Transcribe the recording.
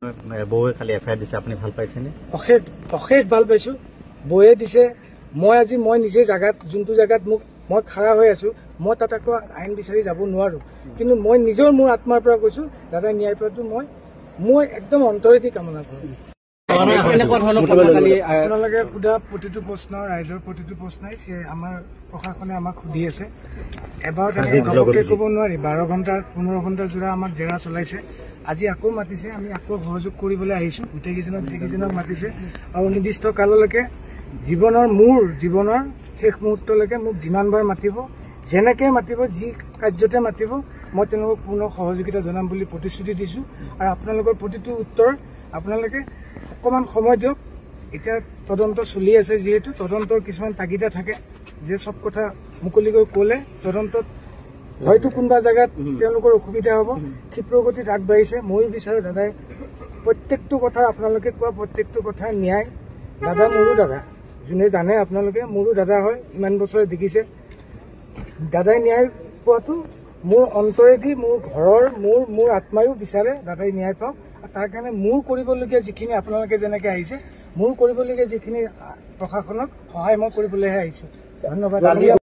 বৌয়ে খালি এফআইআৰ দিছে, আপুনি ভাল পাইছেনে? অশেষ ভাল পাইছো। বৌয়ে দিছে। মই নিজে জাগাত যোনটো জাগাত মই খাৰা হৈ আছো, মই তাত আকৌ আইন বিচাৰি যাব নোৱাৰো, কিন্তু মই নিজৰ মোৰ আত্মাৰ পৰা কৈছো দাদাই ন্যায় পোৱাটো মই একদম অন্তৰেদি কামনা কৰো। আপোনালোকে সোধা প্ৰতিটো প্ৰশ্ন, ৰাইজৰ প্ৰতিটো প্ৰশ্নই আমাৰ প্ৰশাসনে আমাক সুধি আছে। এবাৰ ঘপককে ক'ব নোৱাৰি। 12 ঘণ্টা 15 ঘণ্টা জোৰা আমাক জেৰা চলাইছে। আজি আকৌ মাতিছে, আমি আকৌ সহযোগ কৰিবলৈ আহিছো। গোটেইকেইজনক মাতিছে আৰু নিৰ্দিষ্ট কাললৈকে মোৰ জীৱনৰ শেষ মুহূৰ্তলৈকে মোক যিমানবাৰ মাতিব, যেনেকৈ মাতিব, যি কাৰ্যতে মাতিব, মই তেওঁলোকক পূৰ্ণ সহযোগিতা জনাম বুলি প্ৰতিশ্ৰুতি দিছো। আৰু আপোনালোকৰ প্ৰতিটো উত্তৰ আপোনালোকে অকণমান সময় দিয়ক। এতিয়া তদন্ত চলি আছে, যিহেতু তদন্তৰ কিছুমান তাগিদা থাকে যে চব কথা মুকলিকৈ ক'লে তদন্তত হয়তো কোনোবা জেগাত তেওঁলোকৰ অসুবিধা হ'ব। ক্ষিপ্ৰগতিত আগবাঢ়িছে। ময়ো বিচাৰো দাদাই প্ৰত্যেকটো কথা, আপোনালোকে কোৱা প্ৰত্যেকটো কথাৰ ন্যায়। দাদা মোৰো দাদা, যোনে জানে আপোনালোকে মোৰো দাদা হয়, ইমান বছৰে দেখিছে। দাদাই ন্যায় পোৱাটো মোৰ অন্তৰেদি, মোৰ ঘৰৰ, মোৰ আত্মায়ো বিচাৰে দাদাই ন্যায় পাওক। তাৰ কাৰণে মোৰ কৰিবলগীয়া যিখিনি, আপোনালোকে যেনেকৈ আহিছে, মোৰ কৰিবলগীয়া যিখিনি প্ৰশাসনক সহায় মই কৰিবলৈহে আহিছো। ধন্যবাদ।